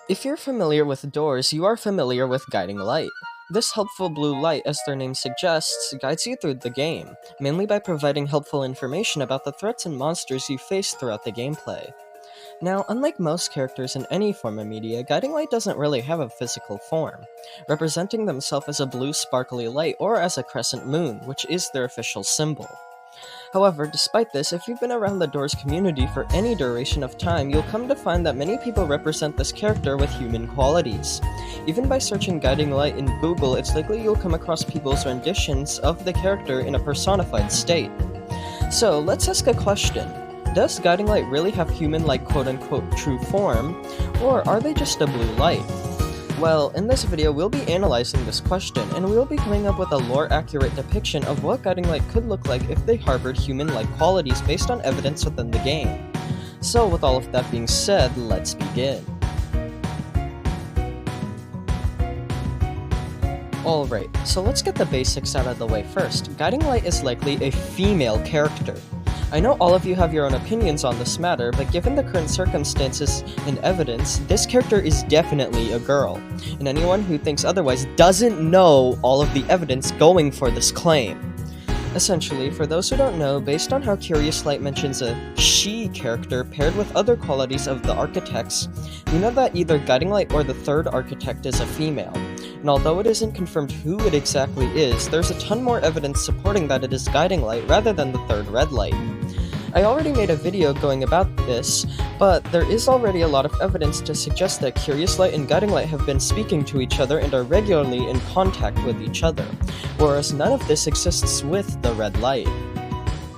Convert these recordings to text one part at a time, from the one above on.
If you're familiar with doors, you are familiar with guiding light. This helpful blue light, as their name suggests, guides you through the game, mainly by providing helpful information about the threats and monsters you face throughout the gameplay. Now, unlike most characters in any form of media, Guiding Light doesn't really have a physical form, representing themselves as a blue sparkly light or as a crescent moon, which is their official symbol. However, despite this, if you've been around the Doors community for any duration of time, you'll come to find that many people represent this character with human qualities. Even by searching Guiding Light in Google, it's likely you'll come across people's renditions of the character in a personified state. So, let's ask a question. Does Guiding Light really have human-like quote-unquote true form, or are they just a blue light? Well, in this video, we'll be analyzing this question, and we'll be coming up with a lore-accurate depiction of what Guiding Light could look like if they harbored human-like qualities based on evidence within the game. So, with all of that being said, let's begin. Alright, so let's get the basics out of the way first. Guiding Light is likely a female character. I know all of you have your own opinions on this matter, but given the current circumstances and evidence, this character is definitely a girl, and anyone who thinks otherwise doesn't know all of the evidence going for this claim. Essentially, for those who don't know, based on how Curious Light mentions a she character paired with other qualities of the architects, we know that either Guiding Light or the third architect is a female. And although it isn't confirmed who it exactly is, there's a ton more evidence supporting that it is Guiding Light rather than the third red light. I already made a video going about this, but there is already a lot of evidence to suggest that Curious Light and Guiding Light have been speaking to each other and are regularly in contact with each other, whereas none of this exists with the red light.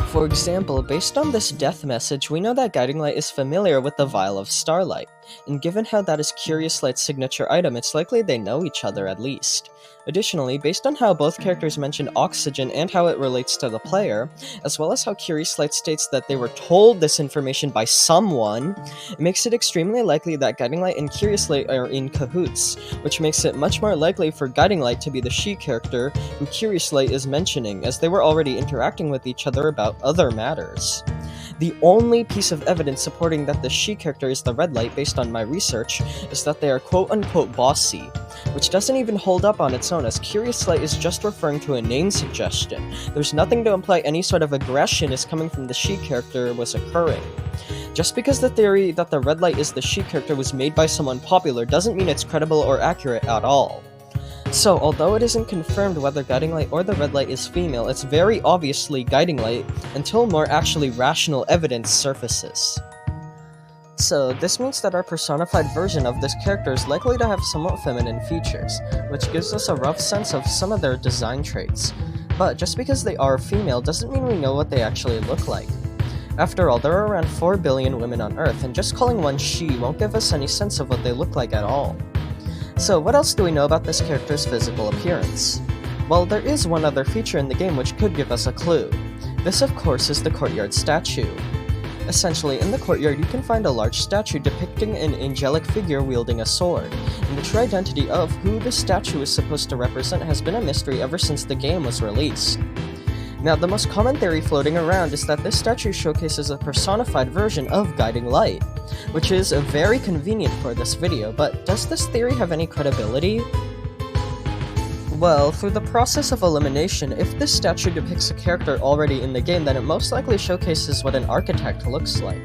For example, based on this death message, we know that Guiding Light is familiar with the Vial of Starlight, and given how that is Curious Light's signature item, it's likely they know each other at least. Additionally, based on how both characters mention oxygen and how it relates to the player, as well as how Curious Light states that they were told this information by someone, it makes it extremely likely that Guiding Light and Curious Light are in cahoots, which makes it much more likely for Guiding Light to be the she character who Curious Light is mentioning, as they were already interacting with each other about other matters. The only piece of evidence supporting that the she character is the red light based on my research is that they are quote-unquote bossy, which doesn't even hold up on its own, as Curious Light is just referring to a name suggestion. There's nothing to imply any sort of aggression is coming from the she character was occurring. Just because the theory that the red light is the she character was made by someone popular doesn't mean it's credible or accurate at all. So, although it isn't confirmed whether Guiding Light or the red light is female, it's very obviously Guiding Light until more actually rational evidence surfaces. So, this means that our personified version of this character is likely to have somewhat feminine features, which gives us a rough sense of some of their design traits. But just because they are female doesn't mean we know what they actually look like. After all, there are around 4 billion women on Earth, and just calling one she won't give us any sense of what they look like at all. So, what else do we know about this character's physical appearance? Well, there is one other feature in the game which could give us a clue. This, of course, is the courtyard statue. Essentially, in the courtyard you can find a large statue depicting an angelic figure wielding a sword, and the true identity of who the statue is supposed to represent has been a mystery ever since the game was released. Now, the most common theory floating around is that this statue showcases a personified version of Guiding Light, which is very convenient for this video, but does this theory have any credibility? Well, through the process of elimination, if this statue depicts a character already in the game, then it most likely showcases what an architect looks like.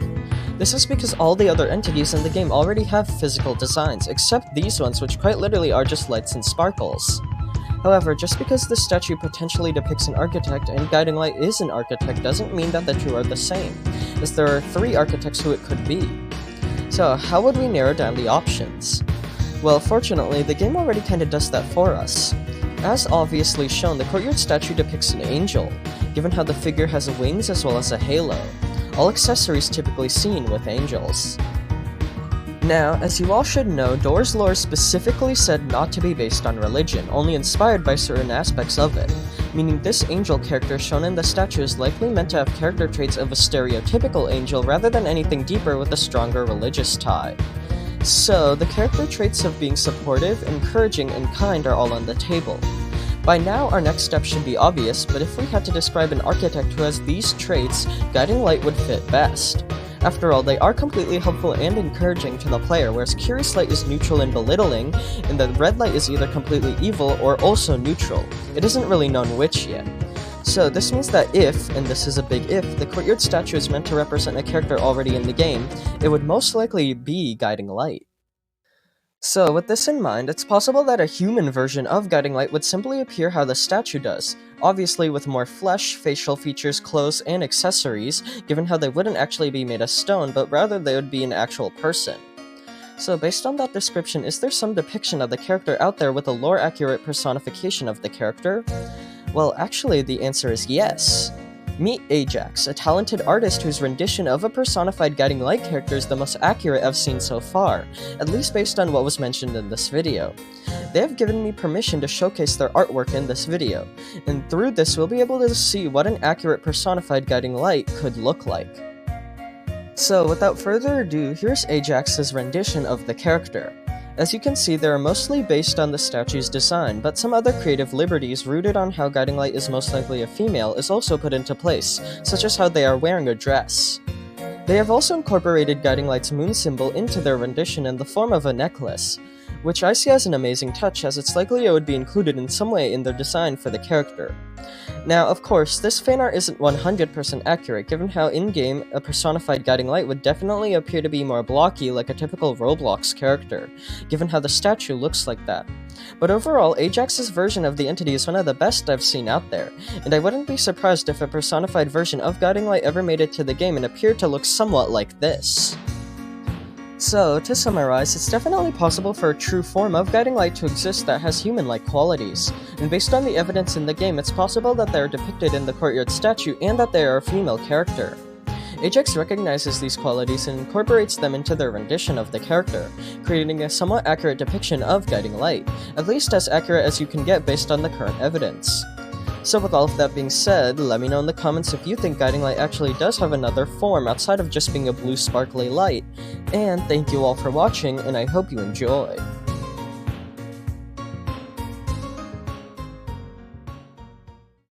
This is because all the other entities in the game already have physical designs, except these ones, which quite literally are just lights and sparkles. However, just because this statue potentially depicts an architect and Guiding Light is an architect doesn't mean that the two are the same, as there are 3 architects who it could be. So, how would we narrow down the options? Well, fortunately, the game already kinda does that for us. As obviously shown, the courtyard statue depicts an angel, given how the figure has wings as well as a halo, all accessories typically seen with angels. Now, as you all should know, Doors lore specifically said not to be based on religion, only inspired by certain aspects of it, meaning this angel character shown in the statue is likely meant to have character traits of a stereotypical angel rather than anything deeper with a stronger religious tie. So, the character traits of being supportive, encouraging, and kind are all on the table. By now, our next step should be obvious, but if we had to describe an architect who has these traits, Guiding Light would fit best. After all, they are completely helpful and encouraging to the player, whereas Curious Light is neutral and belittling, and the Red Light is either completely evil or also neutral. It isn't really known which yet. So this means that if, and this is a big if, the courtyard statue is meant to represent a character already in the game, it would most likely be Guiding Light. So with this in mind, it's possible that a human version of Guiding Light would simply appear how the statue does, obviously with more flesh, facial features, clothes, and accessories, given how they wouldn't actually be made of stone, but rather they would be an actual person. So based on that description, is there some depiction of the character out there with a lore-accurate personification of the character? Well, actually, the answer is yes. Meet Ajax, a talented artist whose rendition of a personified Guiding Light character is the most accurate I've seen so far, at least based on what was mentioned in this video. They have given me permission to showcase their artwork in this video, and through this we'll be able to see what an accurate personified Guiding Light could look like. So without further ado, here's Ajax's rendition of the character. As you can see, they are mostly based on the statue's design, but some other creative liberties rooted on how Guiding Light is most likely a female is also put into place, such as how they are wearing a dress. They have also incorporated Guiding Light's moon symbol into their rendition in the form of a necklace, which I see as an amazing touch, as it's likely it would be included in some way in their design for the character. Now, of course, this fanart isn't 100% accurate, given how in-game a personified Guiding Light would definitely appear to be more blocky like a typical Roblox character, given how the statue looks like that. But overall, Ajax's version of the entity is one of the best I've seen out there, and I wouldn't be surprised if a personified version of Guiding Light ever made it to the game and appeared to look somewhat like this. So, to summarize, it's definitely possible for a true form of Guiding Light to exist that has human-like qualities, and based on the evidence in the game, it's possible that they are depicted in the courtyard statue and that they are a female character. Ajax recognizes these qualities and incorporates them into their rendition of the character, creating a somewhat accurate depiction of Guiding Light, at least as accurate as you can get based on the current evidence. So with all of that being said, let me know in the comments if you think Guiding Light actually does have another form outside of just being a blue sparkly light, and thank you all for watching, and I hope you enjoy.